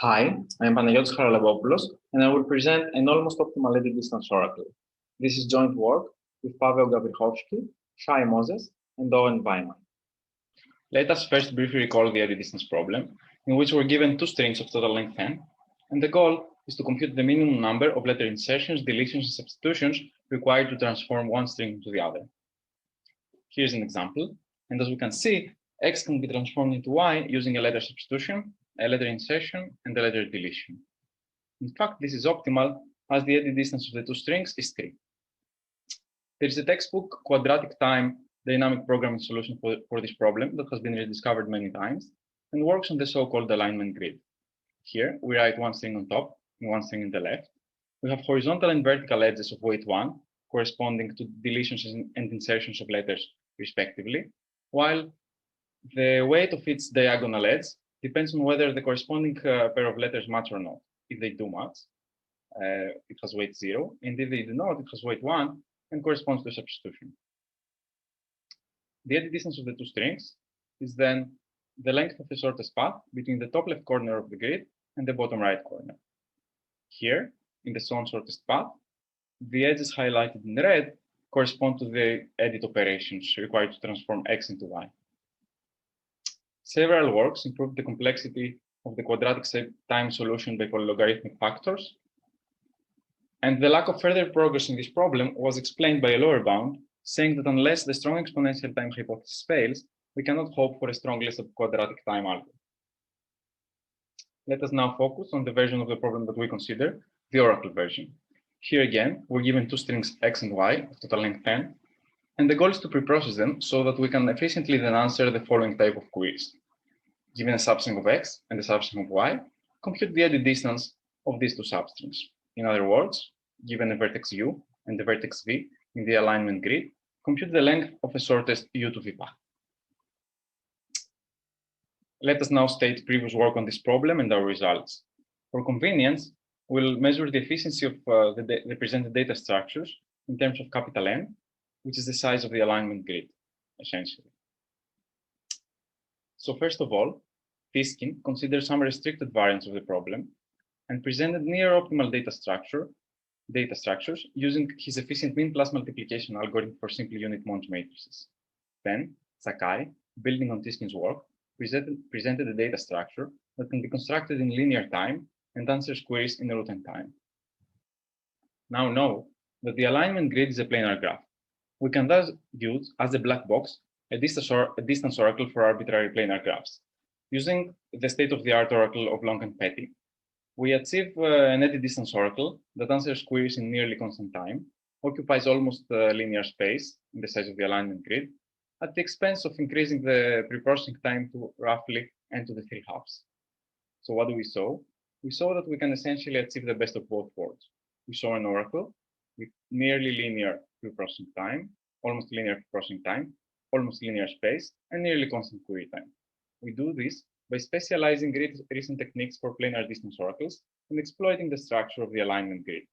Hi, I am Panagiotis Charalampopoulos, and I will present an almost optimal eddy distance oracle. This is joint work with Pawel Gawrychowski, Shay, Mozes, and Oren Weimann. Let us first briefly recall the eddy distance problem, in which we're given two strings of total length n, and the goal is to compute the minimum number of letter insertions, deletions, and substitutions required to transform one string into the other. Here's an example, and as we can see, x can be transformed into y using a letter substitution, a letter insertion, and a letter deletion. In fact, this is optimal as the eddy distance of the two strings is 3. There is a textbook quadratic time dynamic programming solution for this problem that has been rediscovered many times and works on the so-called alignment grid. Here, we write one string on top and one string on the left. We have horizontal and vertical edges of weight 1 corresponding to deletions and insertions of letters respectively, while the weight of each diagonal edge depends on whether the corresponding pair of letters match or not. If they do match, it has weight 0, and if they do not, it has weight 1 and corresponds to a substitution. The eddy distance of the two strings is then the length of the shortest path between the top left corner of the grid and the bottom right corner. Here, in the shown shortest path, the edges highlighted in red correspond to the edit operations required to transform x into y. Several works improved the complexity of the quadratic time solution by polylogarithmic factors, and the lack of further progress in this problem was explained by a lower bound, saying that unless the strong exponential time hypothesis fails, we cannot hope for a strong list of quadratic time algorithm. Let us now focus on the version of the problem that we consider, the oracle version. Here again, we're given two strings x and y of total length n, and the goal is to preprocess them so that we can efficiently then answer the following type of queries. Given a substring of x and a substring of y, compute the eddy distance of these two substrings. In other words, given a vertex u and the vertex v in the alignment grid, compute the length of a shortest u to v path. Let us now state previous work on this problem and our results. For convenience, we'll measure the efficiency of the presented data structures in terms of capital N, which is the size of the alignment grid, essentially. So first of all, Fiskin considered some restricted variants of the problem and presented near optimal data structures using his efficient mean plus multiplication algorithm for simple unit Mons matrices. Then, Sakai, building on Fiskin's work, presented a data structure that can be constructed in linear time and answers queries in root n time. Now note that the alignment grid is a planar graph. We can thus use as a black box a distance oracle for arbitrary planar graphs. Using the state-of-the-art oracle of Long and Petty, we achieve an eddy distance oracle that answers queries in nearly constant time, occupies almost linear space in the size of the alignment grid, at the expense of increasing the preprocessing time to roughly n to the 3 halves. So what do we saw? We saw that we can essentially achieve the best of both worlds. We saw an oracle with nearly linear preprocessing time, almost linear preprocessing time, almost linear space, and nearly constant query time. We do this by specializing recent techniques for planar distance oracles and exploiting the structure of the alignment grid.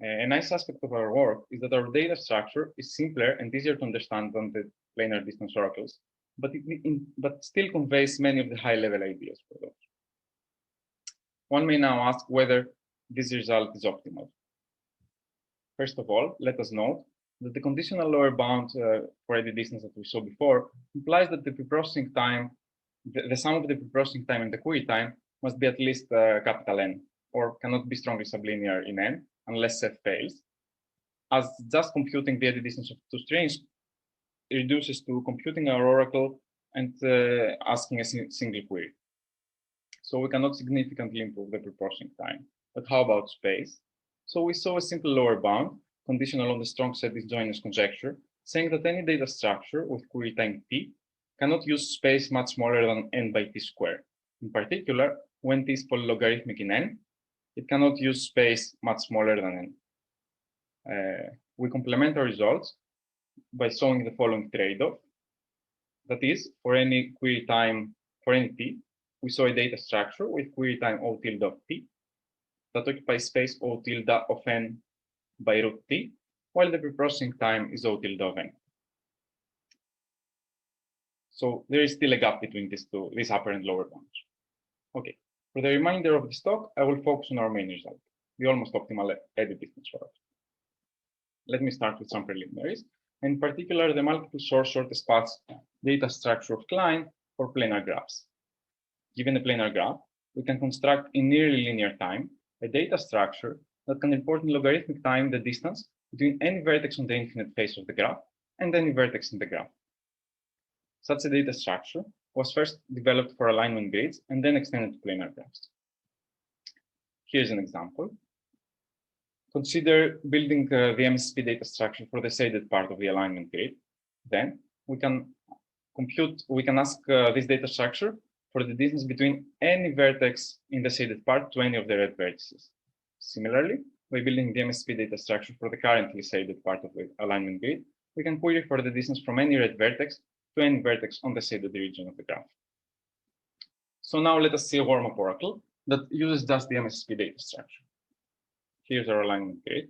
A nice aspect of our work is that our data structure is simpler and easier to understand than the planar distance oracles, but still conveys many of the high-level ideas for those. One may now ask whether this result is optimal. First of all, let us note that the conditional lower bound for eddy distance that we saw before implies that the preprocessing time, the sum of the preprocessing time and the query time must be at least capital N, or cannot be strongly sublinear in N unless F fails, as just computing the eddy distance of two strings reduces to computing our oracle and asking a single query. So we cannot significantly improve the preprocessing time. But how about space? So we saw a simple lower bound conditional on the strong set disjoinous conjecture, saying that any data structure with query time t cannot use space much smaller than n by t squared. In particular, when t is polylogarithmic in n, it cannot use space much smaller than n. We complement our results by showing the following trade-off. That is, for any query time, for any t, we saw a data structure with query time O tilde of t that occupies space O tilde of n by root t, while the preprocessing time is O tilde of n. So there is still a gap between these upper and lower bounds. Okay, For the remainder of this talk, I will focus on our main result, the almost optimal edit distance for us. Let me start with some preliminaries, and in particular, the multiple source shortest paths data structure of Klein for planar graphs. Given a planar graph, we can construct in nearly linear time a data structure that can report in logarithmic time the distance between any vertex on the infinite face of the graph and any vertex in the graph. Such a data structure was first developed for alignment grids and then extended to planar graphs. Here's an example. Consider building the MSSP data structure for the shaded part of the alignment grid. Then we can ask this data structure for the distance between any vertex in the shaded part to any of the red vertices. Similarly, by building the MSSP data structure for the currently shaded part of the alignment grid, we can query for the distance from any red vertex to any vertex on the shaded region of the graph. So now let us see a warm-up oracle that uses just the MSSP data structure. Here's our alignment grid,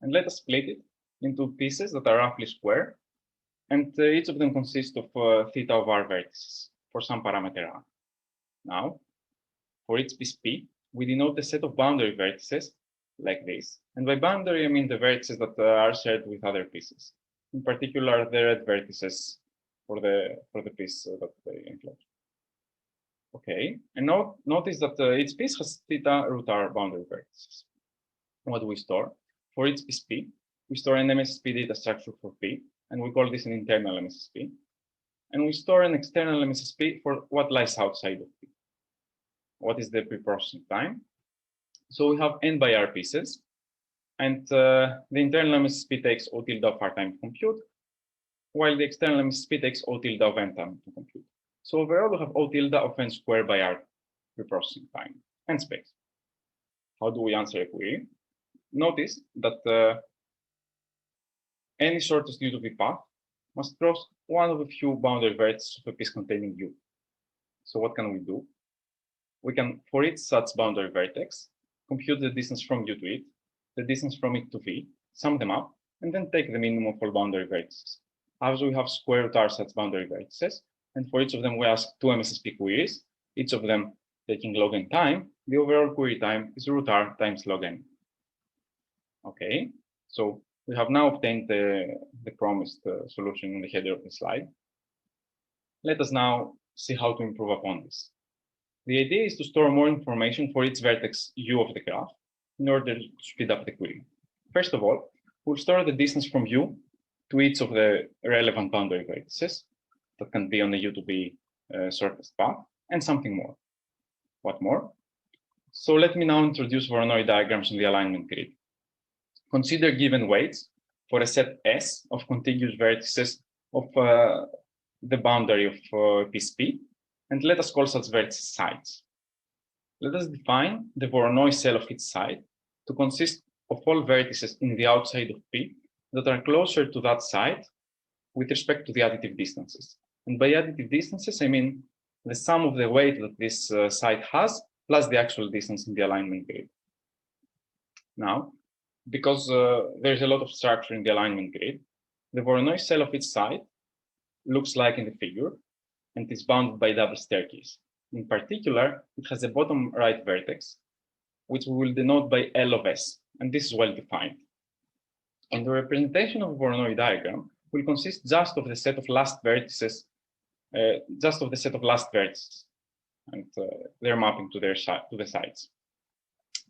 and let us split it into pieces that are roughly square, and each of them consists of theta of r vertices for some parameter r. Now, for each piece P, we denote a set of boundary vertices like this, and by boundary I mean the vertices that are shared with other pieces, in particular the red vertices for the piece that they enclose. Okay, and notice that each piece has theta root r boundary vertices. What do we store? For each piece P, we store an MSSP data structure for P, and we call this an internal MSSP. And we store an external MSSP for what lies outside of P. What is the pre-processing time? So we have n by r pieces, and the internal MSSP takes O tilde of r time to compute, while the external MSSP takes O tilde of n time to compute. So overall, we have O tilde of n squared by r pre-processing time and space. How do we answer a query? Notice that any shortest U to V path must cross one of a few boundary vertices of a piece containing U. So what can we do? We can, for each such boundary vertex, compute the distance from U to it, the distance from it to V, sum them up, and then take the minimum of all boundary vertices. As we have square root r such boundary vertices, and for each of them we ask two MSSP queries, each of them taking log n time, the overall query time is root r times log n. Okay, so we have now obtained the promised solution in the header of the slide. Let us now see how to improve upon this. The idea is to store more information for each vertex U of the graph in order to speed up the query. First of all, we'll store the distance from U to each of the relevant boundary vertices that can be on the U to V shortest path, and something more. What more? So let me now introduce Voronoi diagrams in the alignment grid. Consider given weights for a set S of contiguous vertices of the boundary of piece P, and let us call such vertices sides. Let us define the Voronoi cell of each side to consist of all vertices in the outside of P that are closer to that side with respect to the additive distances. And by additive distances, I mean the sum of the weight that this side has plus the actual distance in the alignment grid. Now, because there's a lot of structure in the alignment grid, the Voronoi cell of each side looks like in the figure and is bounded by a double staircase. In particular, it has a bottom right vertex, which we will denote by L of S, and this is well defined. And the representation of a Voronoi diagram will consist just of the set of last vertices, and their mapping to the sides.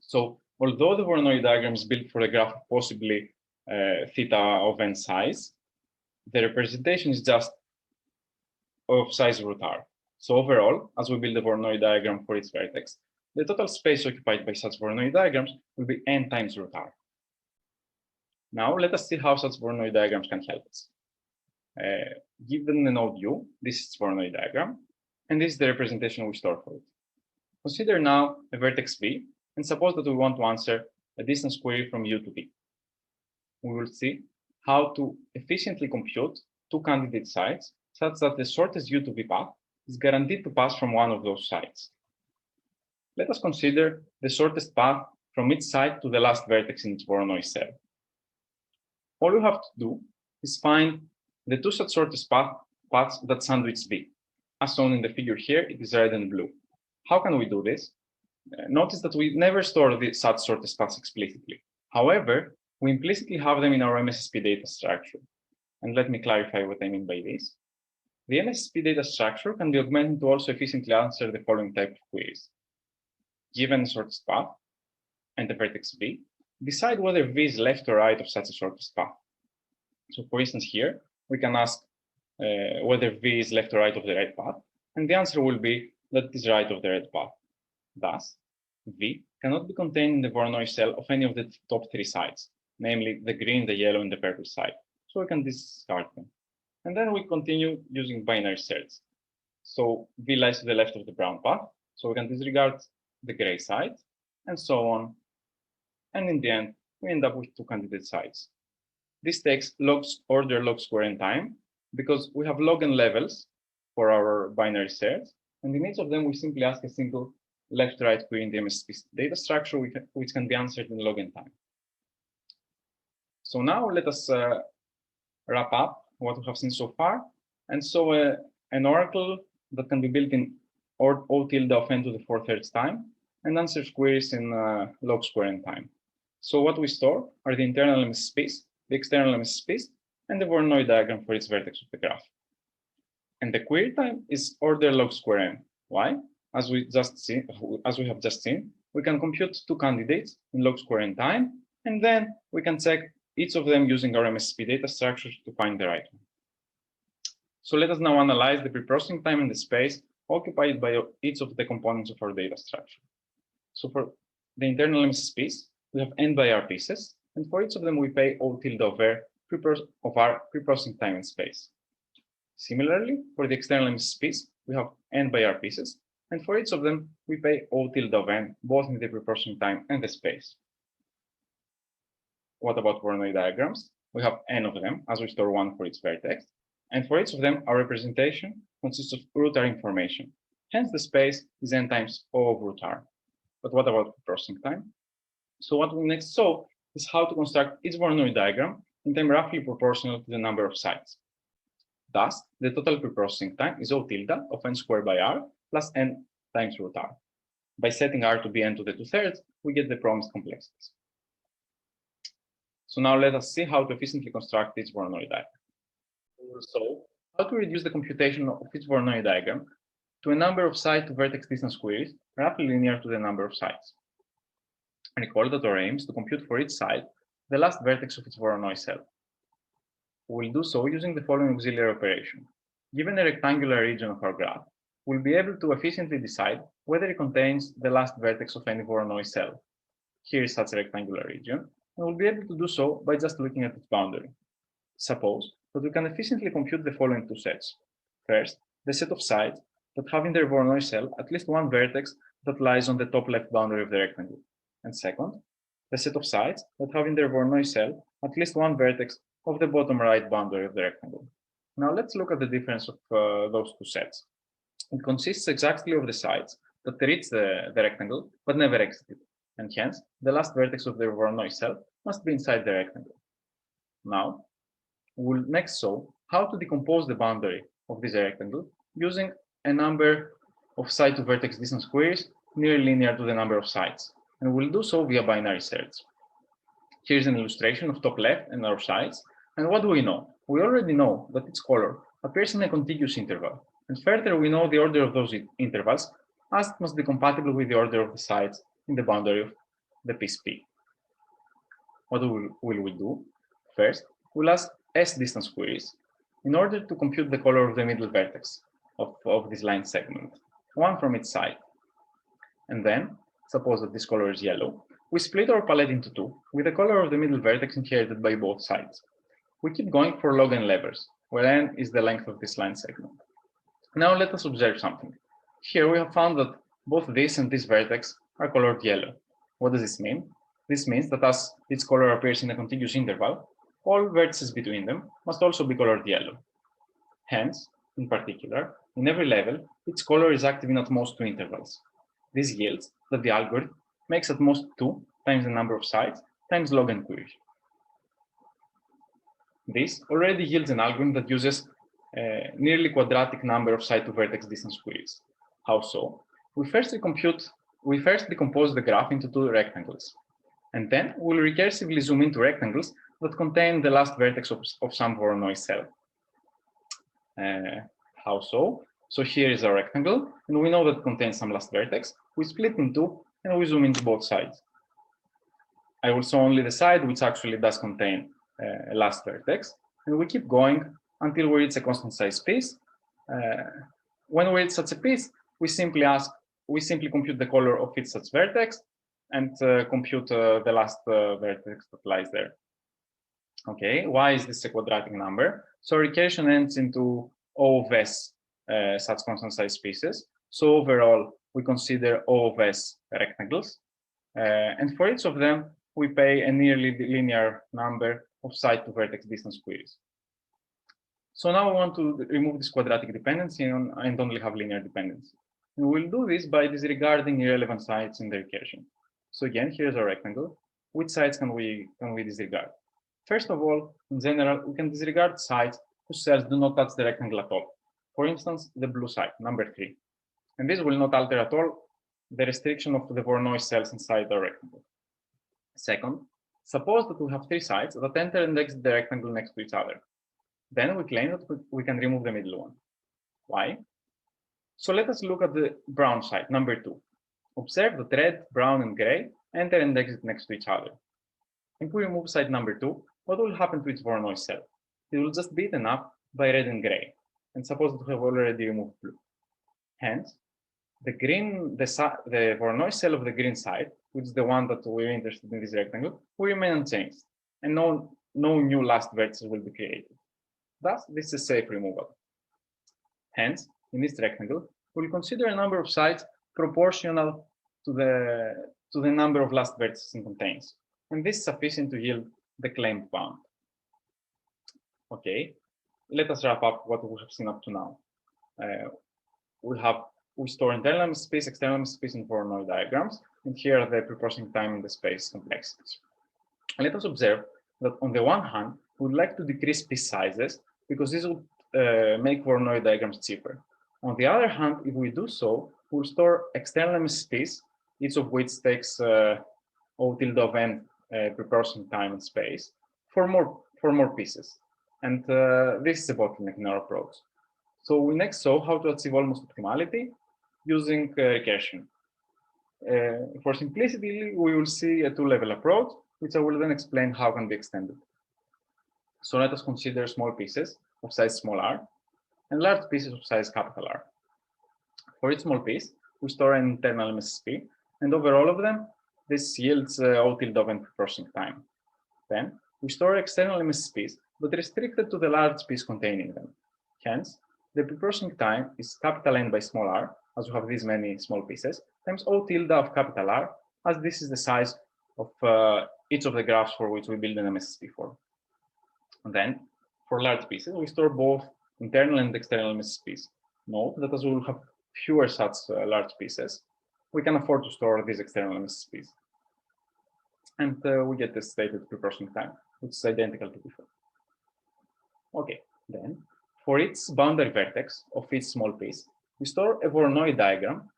So, although the Voronoi diagram is built for a graph of possibly theta of n size, the representation is just of size root r. So overall, as we build the Voronoi diagram for each vertex, the total space occupied by such Voronoi diagrams will be n times root r. Now let us see how such Voronoi diagrams can help us. Given the node U, this is Voronoi diagram, and this is the representation we store for it. Consider now a vertex V, and suppose that we want to answer a distance query from U to V. We will see how to efficiently compute two candidate sides such that the shortest U to V path is guaranteed to pass from one of those sides. Let us consider the shortest path from each side to the last vertex in its Voronoi cell. All we have to do is find the two such shortest paths that sandwich V. As shown in the figure here, it is red and blue. How can we do this? Notice that we never store such shortest paths explicitly. However, we implicitly have them in our MSSP data structure. And let me clarify what I mean by this. The MSSP data structure can be augmented to also efficiently answer the following type of queries. Given the shortest path and the vertex V, decide whether V is left or right of such a shortest path. So for instance, here, we can ask whether V is left or right of the right path, and the answer will be that it is right of the right path. Thus, V cannot be contained in the Voronoi cell of any of the top three sides, namely the green, the yellow, and the purple side. So we can discard them. And then we continue using binary search. So V lies to the left of the brown path, so we can disregard the gray side, and so on. And in the end, we end up with two candidate sides. This takes order log square n time, because we have log n levels for our binary search, and in each of them, we simply ask a single left-right query in the MSSP data structure, which can be answered in log n time. So now let us wrap up what we have seen so far. And so an oracle that can be built in O tilde of n to the 4/3 time and answers queries in log square n time. So what we store are the internal MSSPs, the external MSSPs, and the Voronoi diagram for each vertex of the graph. And the query time is order log square n. Why? As we have just seen, we can compute two candidates in log square n time, and then we can check each of them using our MSSP data structures to find the right one. So let us now analyze the pre-processing time and the space occupied by each of the components of our data structure. So for the internal MSSPs, we have n by r pieces, and for each of them we pay O tilde of r pre-processing time and space. Similarly, for the external MSSPs, we have n by r pieces, and for each of them we pay O tilde of n, both in the pre-processing time and the space. What about Voronoi diagrams? We have n of them, as we store one for each vertex, and for each of them, our representation consists of root r information. Hence, the space is n times O of root r. But what about pre-processing time? So what we next saw is how to construct each Voronoi diagram in time roughly proportional to the number of sites. Thus, the total pre-processing time is O tilde of n squared by r plus n times root r. By setting r to be n to the 2/3, we get the promised complexities. So now let us see how to efficiently construct each Voronoi diagram. We will solve how to reduce the computation of each Voronoi diagram to a number of site to vertex distance queries roughly linear to the number of sites. Recall that our aim is to compute for each site the last vertex of its Voronoi cell. We will do so using the following auxiliary operation. Given a rectangular region of our graph, we'll be able to efficiently decide whether it contains the last vertex of any Voronoi cell. Here is such a rectangular region, and we'll be able to do so by just looking at its boundary. Suppose that we can efficiently compute the following two sets. First, the set of sites that have in their Voronoi cell at least one vertex that lies on the top left boundary of the rectangle. And second, the set of sites that have in their Voronoi cell at least one vertex of the bottom right boundary of the rectangle. Now let's look at the difference of those two sets. It consists exactly of the sites that reach the rectangle but never exit it, and hence the last vertex of the Voronoi cell must be inside the rectangle. Now, we'll next show how to decompose the boundary of this rectangle using a number of site to vertex distance queries nearly linear to the number of sites, and we'll do so via binary search. Here's an illustration of top left and our sites, and what do we know? We already know that its color appears in a contiguous interval, and further we know the order of those intervals as it must be compatible with the order of the sites in the boundary of the piece P. What will we do? First, we'll ask S distance queries in order to compute the color of the middle vertex of this line segment, one from each side. And then, suppose that this color is yellow, we split our palette into two, with the color of the middle vertex inherited by both sides. We keep going for log n levels, where n is the length of this line segment. Now let us observe something. Here we have found that both this and this vertex are colored yellow. What does this mean? This means that as its color appears in a contiguous interval, all vertices between them must also be colored yellow. Hence, in particular, in every level, its color is active in at most two intervals. This yields that the algorithm makes at most 2 times the number of sites times log n queries. This already yields an algorithm that uses a nearly quadratic number of site to vertex distance queries. How so? We firstly compute we first decompose the graph into two rectangles, and then we'll recursively zoom into rectangles that contain the last vertex of some Voronoi cell. How so? So here is a rectangle, and we know that it contains some last vertex. We split in two, and we zoom into both sides. I will show only the side which actually does contain a last vertex, and we keep going until we reach a constant size piece. When we reach such a piece, we simply compute the color of each such vertex and compute the last vertex that lies there. Okay, why is this a quadratic number? So recursion ends into O of S such constant size pieces. So overall, we consider O of S rectangles. And for each of them, we pay a nearly linear number of side to vertex distance queries. So now we want to remove this quadratic dependency and only have linear dependency. And we'll do this by disregarding irrelevant sides in the recursion. So again, here's a rectangle. Which sides can we disregard? First of all, in general, we can disregard sides whose cells do not touch the rectangle at all. For instance, the blue side, number 3. And this will not alter at all the restriction of the Voronoi cells inside the rectangle. Second, suppose that we have 3 sides that enter and exit the rectangle next to each other. Then we claim that we can remove the middle one. Why? So let us look at the brown side, number 2. Observe that red, brown, and gray enter and exit next to each other. If we remove side number 2, what will happen to its Voronoi cell? It will just be eaten up by red and gray. And suppose that we have already removed blue. Hence, the Voronoi cell of the green side, which is the one that we're interested in this rectangle, will remain unchanged, and no new last vertices will be created. Thus, this is a safe removal. Hence, in this rectangle, we'll consider a number of sides proportional to the number of last vertices it contains, and this is sufficient to yield the claimed bound. Okay, let us wrap up what we have seen up to now. We store internal space, external space in Voronoi diagrams, and here are the proportioning time and the space complexities. Let us observe that on the one hand, we would like to decrease piece sizes because this would make Voronoi diagrams cheaper. On the other hand, if we do so, we'll store external space, each of which takes O tilde of n proportioning time and space for more pieces. And this is a bottleneck in our approach. So we next saw how to achieve almost optimality using recursion. For simplicity, we will see a two-level approach, which I will then explain how can be extended. So let us consider small pieces of size small r and large pieces of size capital R. For each small piece, we store an internal MSSP, and over all of them, this yields O tilde of n proportioning time. Then we store external MSSPs, but restricted to the large piece containing them. Hence, the proportioning time is capital N by small r, as we have these many small pieces, times O tilde of capital R, as this is the size of each of the graphs for which we build an MSSP for. And then, for large pieces, we store both internal and external MSSPs. Note that as we will have fewer such large pieces, we can afford to store these external MSSPs. And we get the stated proportioning time, which is identical to before. Okay, then, for each boundary vertex of each small piece, we store a Voronoi diagram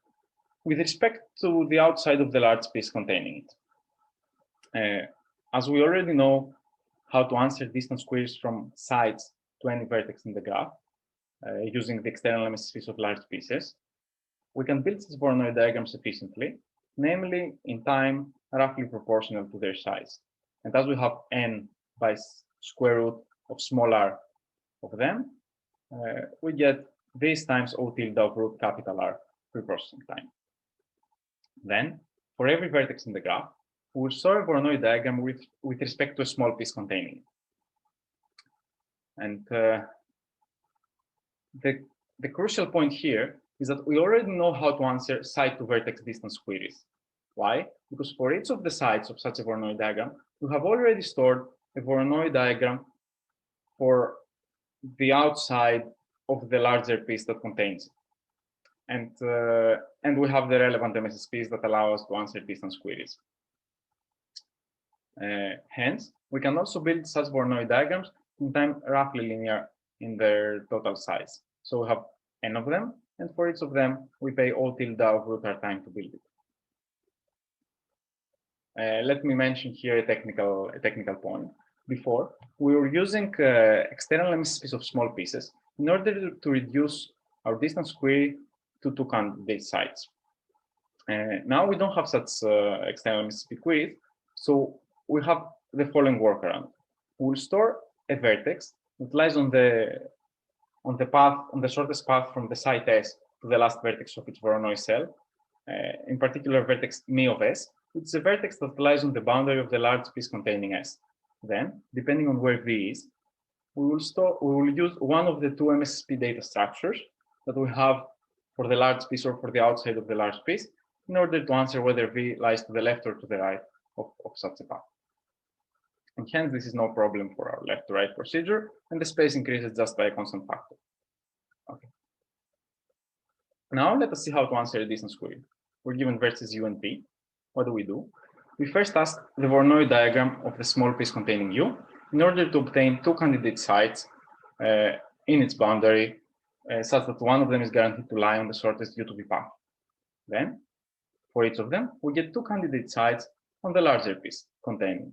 with respect to the outside of the large piece containing it. As we already know how to answer distance queries from sides to any vertex in the graph, using the external MSSPs of large pieces, we can build such Voronoi diagrams efficiently, namely in time roughly proportional to their size. And as we have n by square root of small r of them, we get this times O tilde of root capital R proportioning time. Then, for every vertex in the graph, we will store a Voronoi diagram with respect to a small piece containing it. And the crucial point here is that we already know how to answer side to vertex distance queries. Why? Because for each of the sides of such a Voronoi diagram, we have already stored a Voronoi diagram for the outside of the larger piece that contains it. And we have the relevant MSSPs that allow us to answer distance queries. Hence, we can also build such Voronoi diagrams in time roughly linear in their total size. So we have n of them, and for each of them, we pay O tilde of root r time to build it. Let me mention here a technical point. Before, we were using external MSSPs of small pieces in order to reduce our distance query to 2 candidate sites. Now we don't have such external MSSP queries, so we have the following workaround. We'll store a vertex that lies on the shortest path from the site S to the last vertex of its Voronoi cell, in particular vertex mi of S, which is a vertex that lies on the boundary of the large piece containing S. Then, depending on where V is, we will use one of the 2 MSSP data structures that we have for the large piece or for the outside of the large piece in order to answer whether V lies to the left or to the right of such a path. And hence, this is no problem for our left to right procedure, and the space increases just by a constant factor. Okay. Now let us see how to answer a distance query. We're given vertices U and V. What do? We first ask the Voronoi diagram of the small piece containing U in order to obtain 2 candidate sites in its boundary, such that one of them is guaranteed to lie on the shortest U to V path. Then, for each of them, we get 2 candidate sites on the larger piece containing.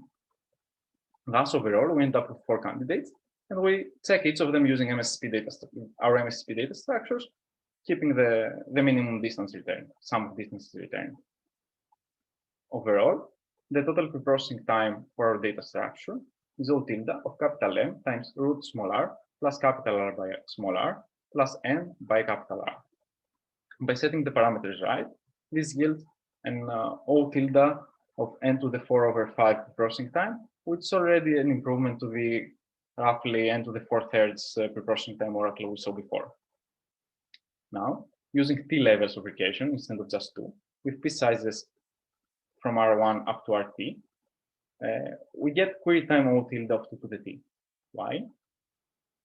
Thus, overall, we end up with 4 candidates, and we check each of them using our MSSP data structures, keeping the minimum distance returned, sum of distances returned. Overall, the total preprocessing time for our data structure is O tilde of capital M times root small r plus capital R by small r plus n by capital R. By setting the parameters right, this yields an O tilde of n to the 4 over 5 preprocessing time, which is already an improvement to the roughly n to the 4/3 preprocessing time oracle we saw before. Now, using t levels of recursion instead of just 2, with piece sizes from R1 up to RT, we get query time O tilde of 2 to the t. Why?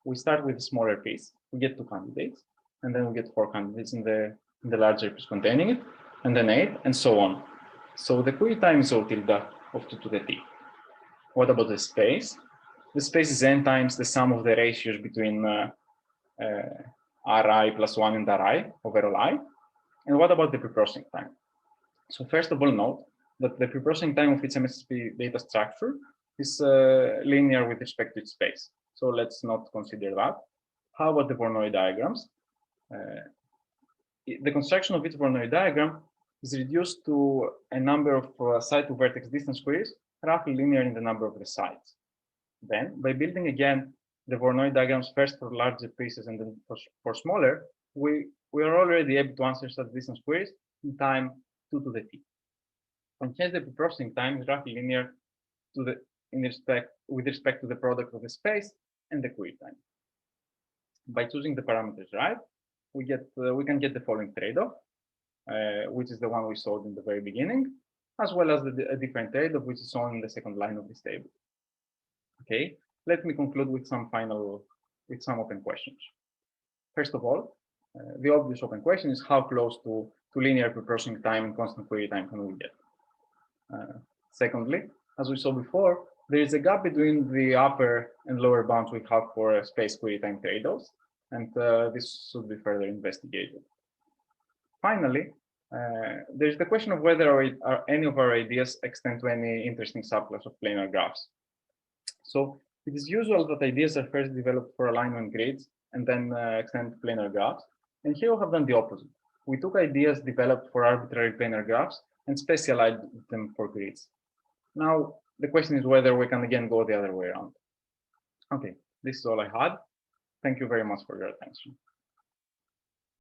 We start with a smaller piece, we get 2 candidates, and then we get 4 candidates in the larger piece containing it, and then 8, and so on. So the query time is O tilde of 2 to the t. What about the space? The space is n times the sum of the ratios between Ri plus 1 and Ri over I. And what about the preprocessing time? So first of all, note that the preprocessing time of each MSSP data structure is linear with respect to its space. So let's not consider that. How about the Voronoi diagrams? The construction of each Voronoi diagram is reduced to a number of site to vertex distance queries, roughly linear in the number of the sites. Then, by building again the Voronoi diagrams first for larger pieces and then for smaller, we are already able to answer such distance queries in time 2 to the t. And hence the preprocessing time is roughly linear with respect to the product of the space and the query time. By choosing the parameters right, we can get the following trade-off, which is the one we saw in the very beginning, as well as a different trade-off which is shown in the second line of this table. Okay, let me conclude with some open questions. First of all, the obvious open question is how close to linear preprocessing time and constant query time can we get? Secondly, as we saw before, there is a gap between the upper and lower bounds we have for space query time trade-offs, and this should be further investigated. Finally, there is the question of whether any of our ideas extend to any interesting subclass of planar graphs. So it is usual that ideas are first developed for alignment grids and then extend to planar graphs. And here we have done the opposite. We took ideas developed for arbitrary planar graphs and specialized them for grids. Now, the question is whether we can again go the other way around. Okay, this is all I had. Thank you very much for your attention.